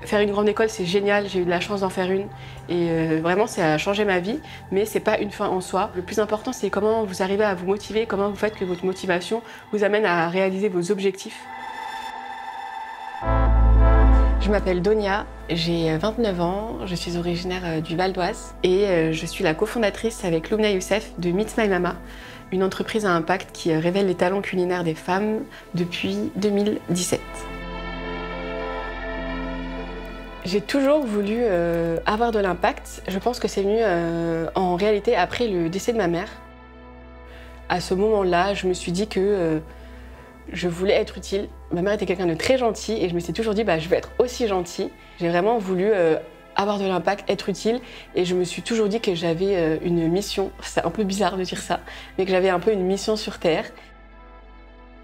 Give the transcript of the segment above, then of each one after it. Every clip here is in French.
Faire une grande école, c'est génial, j'ai eu de la chance d'en faire une. Et vraiment, ça a changé ma vie, mais c'est pas une fin en soi. Le plus important, c'est comment vous arrivez à vous motiver, comment vous faites que votre motivation vous amène à réaliser vos objectifs. Je m'appelle Donia, j'ai 29 ans, je suis originaire du Val d'Oise et je suis la cofondatrice avec Loumna Youssef de Meet My Mama, une entreprise à impact qui révèle les talents culinaires des femmes depuis 2017. J'ai toujours voulu avoir de l'impact. Je pense que c'est venu en réalité après le décès de ma mère. À ce moment-là, je me suis dit que je voulais être utile. Ma mère était quelqu'un de très gentil et je me suis toujours dit je vais être aussi gentille. J'ai vraiment voulu avoir de l'impact, être utile et je me suis toujours dit que j'avais une mission. C'est un peu bizarre de dire ça, mais que j'avais un peu une mission sur Terre.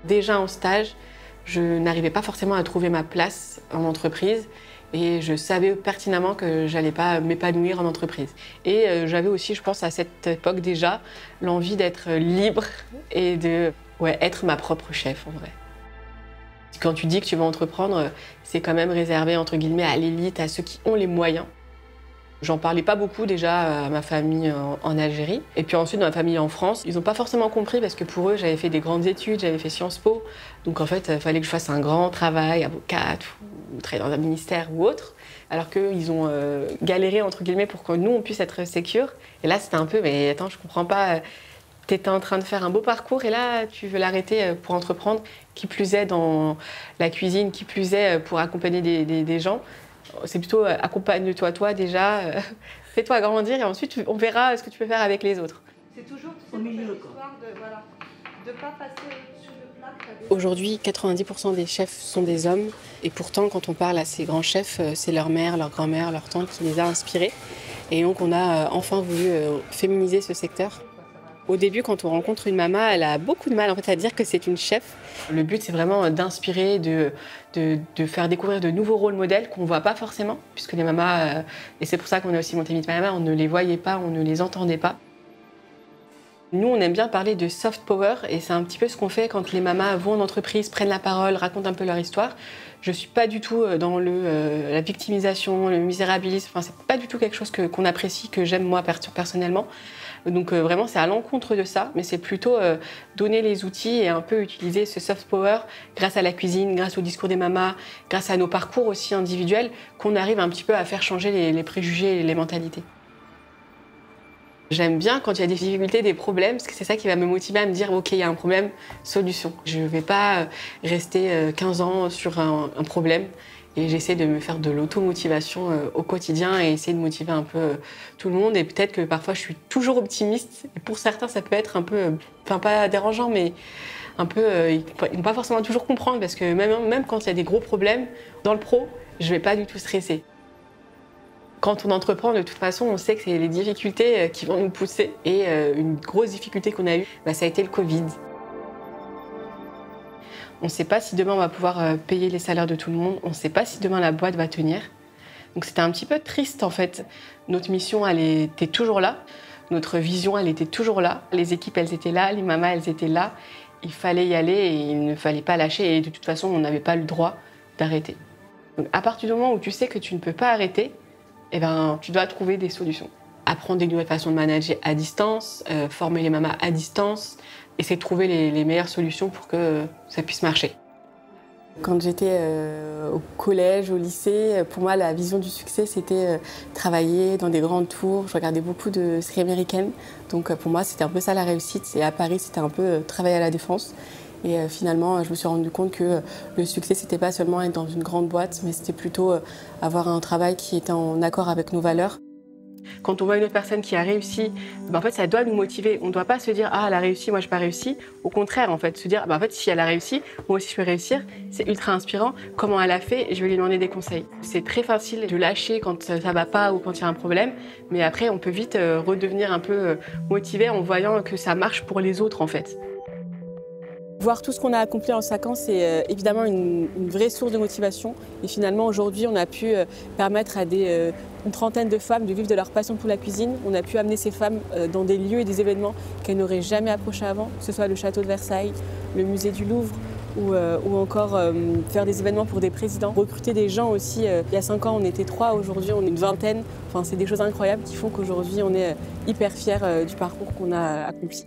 Déjà en stage, je n'arrivais pas forcément à trouver ma place en entreprise. Et je savais pertinemment que j'allais pas m'épanouir en entreprise. Et j'avais aussi, je pense, à cette époque déjà, l'envie d'être libre et de être ma propre chef, en vrai. Quand tu dis que tu vas entreprendre, c'est quand même réservé, entre guillemets, à l'élite, à ceux qui ont les moyens. J'en parlais pas beaucoup déjà à ma famille en Algérie. Et puis ensuite, dans ma famille en France, ils n'ont pas forcément compris parce que pour eux, j'avais fait des grandes études, j'avais fait Sciences Po. Donc en fait, il fallait que je fasse un grand travail, avocate ou travailler dans un ministère ou autre. Alors qu'ils ont galéré, entre guillemets, pour que nous, on puisse être sécure. Et là, c'était un peu, mais attends, je comprends pas. T'étais en train de faire un beau parcours et là, tu veux l'arrêter pour entreprendre. Qui plus est dans la cuisine, qui plus est pour accompagner des gens. C'est plutôt accompagne-toi toi déjà, fais-toi grandir et ensuite on verra ce que tu peux faire avec les autres. C'est toujours au milieu l'histoire de pas passer sur le plat. Aujourd'hui, 90% des chefs sont des hommes et pourtant quand on parle à ces grands chefs, c'est leur mère, leur grand-mère, leur tante qui les a inspirés. Et donc on a enfin voulu féminiser ce secteur. Au début, quand on rencontre une maman, elle a beaucoup de mal en fait, à dire que c'est une chef. Le but, c'est vraiment d'inspirer, de faire découvrir de nouveaux rôles modèles qu'on ne voit pas forcément, puisque les mamas, et c'est pour ça qu'on a aussi monté Meet My Mama, on ne les voyait pas, on ne les entendait pas. Nous, on aime bien parler de soft power, et c'est un petit peu ce qu'on fait quand les mamas vont en entreprise, prennent la parole, racontent un peu leur histoire. Je ne suis pas du tout dans la victimisation, le misérabilisme, enfin, c'est pas du tout quelque chose qu'on apprécie, que j'aime moi personnellement. Donc vraiment, c'est à l'encontre de ça, mais c'est plutôt donner les outils et un peu utiliser ce soft power grâce à la cuisine, grâce au discours des mamas, grâce à nos parcours aussi individuels, qu'on arrive un petit peu à faire changer les préjugés et les mentalités. J'aime bien quand il y a des difficultés, des problèmes, parce que c'est ça qui va me motiver à me dire « Ok, il y a un problème, solution ». Je ne vais pas rester 15 ans sur un problème. Et j'essaie de me faire de l'automotivation au quotidien et essayer de motiver un peu tout le monde. Et peut-être que parfois je suis toujours optimiste. Et pour certains, ça peut être un peu, enfin pas dérangeant, mais un peu, ils ne vont pas forcément toujours comprendre parce que même quand il y a des gros problèmes, dans le pro, je ne vais pas du tout stresser. Quand on entreprend, de toute façon, on sait que c'est les difficultés qui vont nous pousser. Et une grosse difficulté qu'on a eue, ça a été le Covid. On ne sait pas si demain on va pouvoir payer les salaires de tout le monde. On ne sait pas si demain la boîte va tenir. Donc c'était un petit peu triste en fait. Notre mission, elle était toujours là. Notre vision, elle était toujours là. Les équipes, elles étaient là. Les mamas, elles étaient là. Il fallait y aller et il ne fallait pas lâcher. Et de toute façon, on n'avait pas le droit d'arrêter. Donc à partir du moment où tu sais que tu ne peux pas arrêter, tu dois trouver des solutions. Apprendre des nouvelles façons de manager à distance, former les mamas à distance, essayer de trouver les meilleures solutions pour que ça puisse marcher. Quand j'étais au collège, au lycée, pour moi, la vision du succès, c'était travailler dans des grandes tours. Je regardais beaucoup de séries américaines, donc pour moi, c'était un peu ça la réussite. Et à Paris, c'était un peu travailler à la Défense. Et finalement, je me suis rendu compte que le succès, c'était pas seulement être dans une grande boîte, mais c'était plutôt avoir un travail qui était en accord avec nos valeurs. Quand on voit une autre personne qui a réussi, en fait, ça doit nous motiver. On ne doit pas se dire « Ah, elle a réussi, moi, je n'ai pas réussi ». Au contraire, en fait, se dire « En fait, si elle a réussi, moi aussi, je peux réussir ». C'est ultra inspirant. Comment elle a fait, je vais lui demander des conseils. C'est très facile de lâcher quand ça ne va pas ou quand il y a un problème. Mais après, on peut vite redevenir un peu motivé en voyant que ça marche pour les autres, en fait. Voir tout ce qu'on a accompli en 5 ans, c'est évidemment une vraie source de motivation. Et finalement, aujourd'hui, on a pu permettre à une trentaine de femmes de vivre de leur passion pour la cuisine. On a pu amener ces femmes dans des lieux et des événements qu'elles n'auraient jamais approchés avant, que ce soit le château de Versailles, le musée du Louvre ou encore faire des événements pour des présidents, recruter des gens aussi. Il y a 5 ans, on était 3, aujourd'hui on est une vingtaine. Enfin, c'est des choses incroyables qui font qu'aujourd'hui on est hyper fiers du parcours qu'on a accompli.